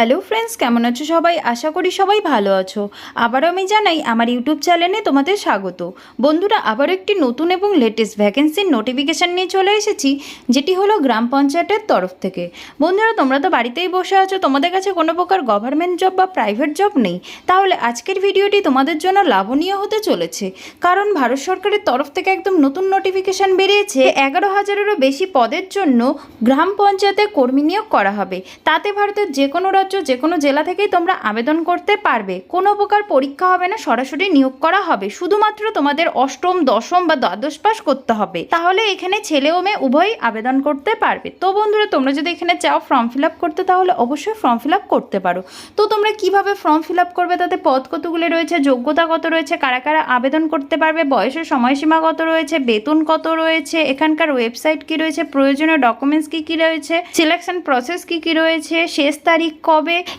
Hello friends, কেমন আছো সবাই? আশা করি সবাই ভালো আছো। আবারও আমি জানাই আমার ইউটিউব চ্যানেলে তোমাদের স্বাগত। বন্ধুরা, আবারও একটি নতুন এবং লেটেস্ট ভ্যাকেন্সির নোটিফিকেশান নিয়ে চলে এসেছি, যেটি হলো গ্রাম পঞ্চায়েতের তরফ থেকে। বন্ধুরা, তোমরা তো বাড়িতেই বসে আছো, তোমাদের কাছে কোনো প্রকার গভর্নমেন্ট জব বা প্রাইভেট জব নেই, তাহলে আজকের ভিডিওটি তোমাদের জন্য লাভনীয় হতে চলেছে। কারণ ভারত সরকারের তরফ থেকে একদম নতুন নোটিফিকেশান বেরিয়েছে। 11,000-এরও বেশি পদের জন্য গ্রাম পঞ্চায়েতে কর্মী নিয়োগ করা হবে। তাতে ভারতের যে কোনো রাজ্য, যে কোনো জেলা থেকেই তোমরা আবেদন করতে পারবে। কোনো প্রকার পরীক্ষা হবে না, সরাসরি নিয়োগ করা হবে। শুধুমাত্র তোমাদের অষ্টম, দশম বা দ্বাদশ পাস করতে হবে, তাহলে এখানে ছেলে ও মেয়ে উভয়ই আবেদন করতে পারবে। তো বন্ধুরা, তোমরা যদি এখানে চাও ফর্ম ফিল আপ করতে, তাহলে অবশ্যই ফর্ম ফিল আপ করতে পারো। তো তোমরা কিভাবে ফর্ম ফিল আপ করবে, তাতে পদ কতগুলো রয়েছে, যোগ্যতা কত রয়েছে, কারা কারা আবেদন করতে পারবে, বয়সের সময়সীমা কত রয়েছে, বেতন কত রয়েছে, এখানকার ওয়েবসাইট কি রয়েছে, প্রয়োজনীয় ডকুমেন্টস কি কি রয়েছে, সিলেকশন প্রসেস কি কি রয়েছে, শেষ তারিখ কবে,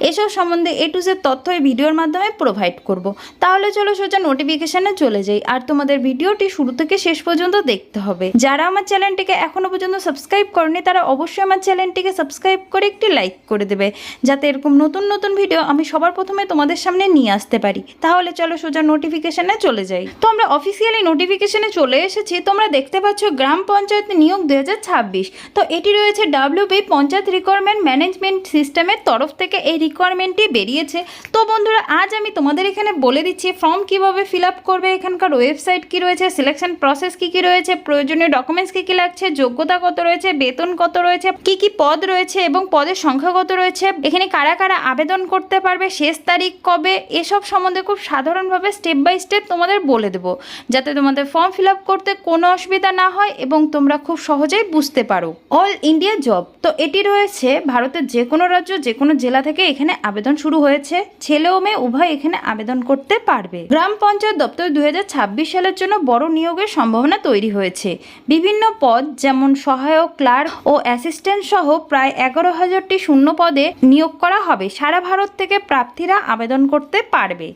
এসব সম্বন্ধে এ টু জেড তথ্য এই ভিডিওর মাধ্যমে প্রোভাইড করব। তাহলে চলো সোজা নোটিফিকেশনে চলে যাই। আর তোমাদের ভিডিওটি শুরু থেকে শেষ পর্যন্ত দেখতে হবে। যারা আমার চ্যানেলটিকে এখনো পর্যন্ত সাবস্ক্রাইব করেনি, তারা অবশ্যই আমার চ্যানেলটিকে সাবস্ক্রাইব করে একটি লাইক করে দেবে, যাতে এরকম নতুন নতুন ভিডিও আমি সবার প্রথমে তোমাদের সামনে নিয়ে আসতে পারি। তাহলে চলো সোজা নোটিফিকেশনে চলে যাই। তো আমরা অফিসিয়ালি নোটিফিকেশনে চলে এসেছি। তোমরা দেখতে পাচ্ছ গ্রাম পঞ্চায়েত নিয়োগ 2026। তো এটি রয়েছে WB পঞ্চায়েত রিকোয়ারমেন্ট ম্যানেজমেন্ট সিস্টেমের তরফ থেকে এই রিকোয়ারমেন্টটি বেরিয়েছে। তো বন্ধুরা, আজ আমি তোমাদের এখানে বলে দিচ্ছি ফর্ম কিভাবে ফিল আপ করবে, এখানকার ওয়েবসাইট কি রয়েছে, সিলেকশন প্রসেস কি কি রয়েছে, প্রয়োজনীয় ডকুমেন্টস কি কি লাগছে, যোগ্যতা কত রয়েছে, বেতন কত রয়েছে, কি কি পদ রয়েছে এবং পদের সংখ্যা কত রয়েছে, এখানে কারা কারা আবেদন করতে পারবে, শেষ তারিখ কবে, এসব সম্বন্ধে খুব সাধারণভাবে স্টেপ বাই স্টেপ তোমাদের বলে দেবো, যাতে তোমাদের ফর্ম ফিল আপ করতে কোনো অসুবিধা না হয় এবং তোমরা খুব সহজেই বুঝতে পারো। অল ইন্ডিয়া জব, তো এটি রয়েছে ভারতের যে কোনো রাজ্য, যে কোনো জেলা থেকে এখানে আবেদন শুরু হয়েছে। ছেলে ও মেয়ে উভয় এখানে আবেদন করতে পারবে। গ্রাম পঞ্চায়েত দপ্তর 2026 সালের জন্য বড় নিয়োগের সম্ভাবনা তৈরি হয়েছে। বিভিন্ন পদ যেমন সহায়ক, ক্লার্ক ও অ্যাসিস্ট্যান্ট সহ প্রায় 11,000টি শূন্য পদে নিয়োগ করা হবে। সারা ভারত থেকে প্রার্থীরা আবেদন করতে পারবে।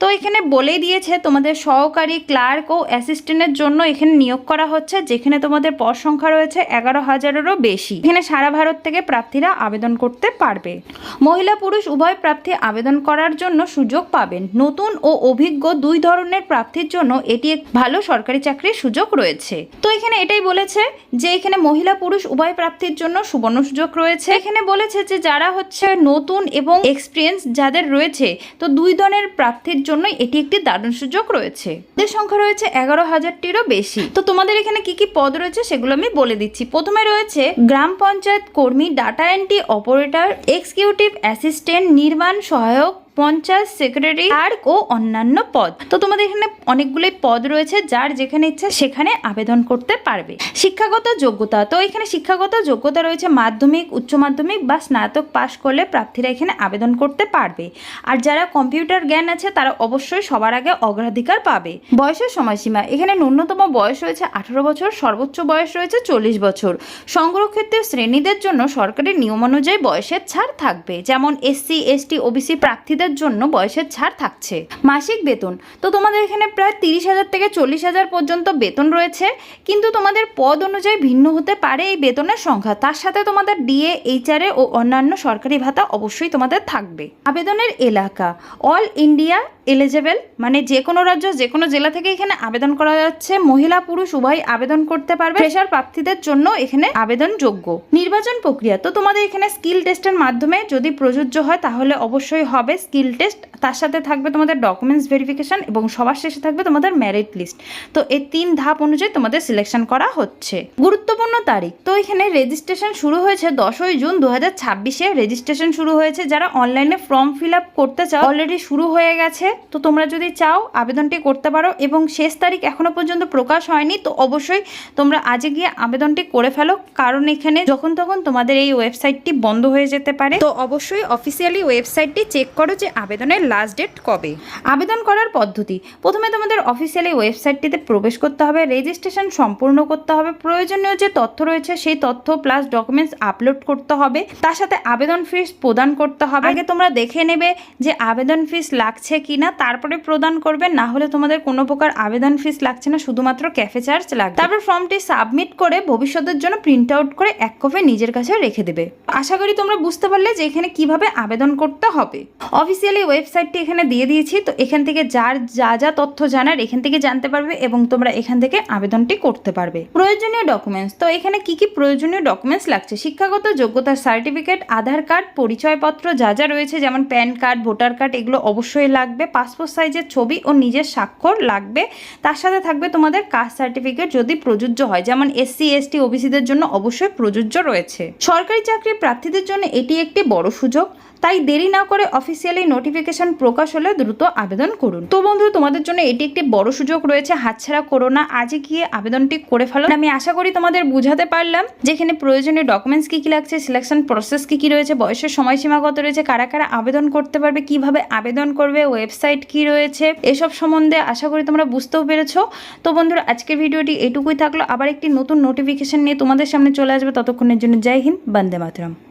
তো এখানে বলে দিয়েছে তোমাদের সহকারী, ক্লার্ক ও অ্যাসিস্ট্যান্টের জন্য এখানে নিয়োগ করা হচ্ছে, যেখানে তোমাদের পদ সংখ্যা রয়েছে 11,000-এরও বেশি। এখানে সারা ভারত থেকে প্রার্থীরা আবেদন করতে পারবে। মহিলা পুরুষ উভয় প্রার্থী আবেদন করার জন্য সুযোগ পাবেন। নতুন ও অভিজ্ঞ দুই ধরনের প্রার্থীর জন্য এটি এক ভালো সরকারি চাকরির সুযোগ রয়েছে। তো এখানে এটাই বলেছে যে এখানে মহিলা পুরুষ উভয় প্রার্থীর জন্য সুবর্ণ সুযোগ রয়েছে। এখানে বলেছে যে যারা হচ্ছে নতুন এবং এক্সপিরিয়েন্স যাদের রয়েছে, তো দুই ধরনের প্রার্থীর জন্য এটি একটি দারুণ সুযোগ রয়েছে। এদের সংখ্যা রয়েছে 11,000-টিরও বেশি। তো তোমাদের এখানে কি কি পদ রয়েছে সেগুলো আমি বলে দিচ্ছি। প্রথমে রয়েছে গ্রাম পঞ্চায়েত কর্মী, data entry operator, executive assistant, নির্মাণ সহায়ক, পঞ্চায়েত সেক্রেটারি, ক্লার্ক ও অন্যান্য পদ। তো তোমাদের এখানে অনেকগুলোই পদ রয়েছে, যার যেখানে ইচ্ছা সেখানে আবেদন করতে পারবে। শিক্ষাগত যোগ্যতা, তো এখানে শিক্ষাগত যোগ্যতা রয়েছে মাধ্যমিক, উচ্চ মাধ্যমিক বা স্নাতক পাশ করলে প্রার্থীরা এখানে আবেদন করতে পারবে। আর যারা কম্পিউটার জ্ঞান আছে তারা অবশ্যই সবার আগে অগ্রাধিকার পাবে। বয়সের সময়সীমা, এখানে ন্যূনতম বয়স রয়েছে 18 বছর, সর্বোচ্চ বয়স রয়েছে 40 বছর। সংরক্ষিত শ্রেণীদের জন্য সরকারি নিয়ম অনুযায়ী বয়সের ছাড় থাকবে, যেমন SC, ST, OBC প্রার্থীদের জন্য বয়সের ছাড় থাকছে। মাসিক বেতন, তো তোমাদের এখানে প্রায় 30,000 থেকে 40,000 পর্যন্ত বেতন রয়েছে, কিন্তু তোমাদের পদ অনুযায়ী ভিন্ন হতে পারে এই বেতনের সংখ্যা। তার সাথে তোমাদের DA, HRA ও অন্যান্য সরকারি ভাতা অবশ্যই তোমাদের থাকবে। আবেদনের এলাকা, অল ইন্ডিয়া এলিজেবল, মানে যে কোনো রাজ্য, যে কোনো জেলা থেকে এখানে আবেদন করা যাচ্ছে। মহিলা পুরুষ উভয় আবেদন করতে পারবে। ফ্রেশার প্রার্থীদের জন্য এখানে আবেদনযোগ্য। নির্বাচন প্রক্রিয়া, তো তোমাদের এখানে স্কিল টেস্টের মাধ্যমে যদি প্রযোজ্য হয় তাহলে অবশ্যই হবে স্কিল টেস্ট। তার সাথে থাকবে তোমাদের ডকুমেন্টস ভেরিফিকেশন এবং সবার শেষে থাকবে তোমাদের মেরিট লিস্ট। তো এই 3 ধাপ অনুযায়ী তোমাদের সিলেকশন করা হচ্ছে। গুরুত্বপূর্ণ তারিখ, তো এখানে রেজিস্ট্রেশন শুরু হয়েছে 10ই জুন 2026-এ রেজিস্ট্রেশন শুরু হয়েছে। যারা অনলাইনে ফর্ম ফিল আপ করতে চাও অলরেডি শুরু হয়ে গেছে। তো তোমরা যদি চাও আবেদনটি করতে পারো এবং শেষ তারিখ এখনো পর্যন্ত প্রকাশ হয়নি। তো অবশ্যই তোমরা আজকে গিয়ে আবেদনটি করে ফেলো, কারণ এখানে যখন তখন তোমাদের এই ওয়েবসাইটটি বন্ধ হয়ে যেতে পারে। তো অবশ্যই অফিসিয়ালি ওয়েবসাইটটি চেক করো, যে আবেদনের লাস্ট ডেট কবে। আবেদন করার পদ্ধতি, প্রথমে তোমাদের অফিসিয়ালি ওয়েবসাইটটিতে প্রবেশ করতে হবে, রেজিস্ট্রেশন সম্পূর্ণ করতে হবে, প্রয়োজনীয় যে তথ্য রয়েছে সেই তথ্য প্লাস ডকুমেন্টস আপলোড করতে হবে, তার সাথে আবেদন ফিস প্রদান করতে হবে। আগে তোমরা দেখে নেবে যে আবেদন ফিস লাগছে কিনা, তারপরে প্রদান করবে, না হলে তোমাদের কোনো প্রকার আবেদন ফিস লাগছে না, শুধুমাত্র ক্যাফে চার্জ লাগবে। তারপর ফর্মটি সাবমিট করে ভবিষ্যতের জন্য প্রিন্ট আউট করে এক কপি নিজের কাছে রেখে দেবে। আশা করি তোমরা বুঝতে পারলে যে এখানে কিভাবে আবেদন করতে হবে। অফিসিয়ালি ওয়েবসাইটটি এখানে দিয়ে দিয়েছি, তো এখান থেকে যার যা যা তথ্য জানার এখান থেকে জানতে পারবে এবং তোমরা এখান থেকে আবেদনটি করতে পারবে। প্রয়োজনীয় ডকুমেন্টস, তো এখানে কি কি প্রয়োজনীয় ডকুমেন্টস লাগছে, শিক্ষাগত যোগ্যতার সার্টিফিকেট, আধার কার্ড, পরিচয়পত্র যা যা রয়েছে যেমন প্যান কার্ড, ভোটার কার্ড এগুলো অবশ্যই লাগবে, পাসপোর্ট সাইজের ছবি ও নিজের স্বাক্ষর লাগবে, তার সাথে থাকবে তোমাদের কাস্ট সার্টিফিকেট যদি প্রযোজ্য হয়, যেমন SC ST OBCদের জন্য অবশ্যই প্রযোজ্য রয়েছে। সরকারি চাকরি প্রার্থীদের জন্য এটি একটি বড় সুযোগ, তাই দেরি না করে অফিসিয়ালি নোটিফিকেশন প্রকাশ হলে দ্রুত আবেদন করুন। তো বন্ধু, তোমাদের জন্য এটি একটি বড় সুযোগ রয়েছে, হাতছাড়া করো না, আজই গিয়ে আবেদনটি করে ফেলো। আমি আশা করি তোমাদের বুঝাতে পারলাম যেখানে প্রয়োজনীয় ডকুমেন্টস কি কি লাগছে, সিলেকশন প্রসেস কি কি রয়েছে, বয়সের সময়সীমা কত রয়েছে, কারা কারা আবেদন করতে পারবে, কিভাবে আবেদন করবে, ওয়েবসাইট কি রয়েছে, এসব সম্বন্ধে আশা করি তোমরা বুঝতেও পেরেছো। তো বন্ধুরা, আজকের ভিডিওটি এটুকুই থাকলো, আবার একটি নতুন নোটিফিকেশন নিয়ে তোমাদের সামনে চলে আসবে। ততক্ষণের জন্য জয় হিন্দ, বন্দে মাতরম।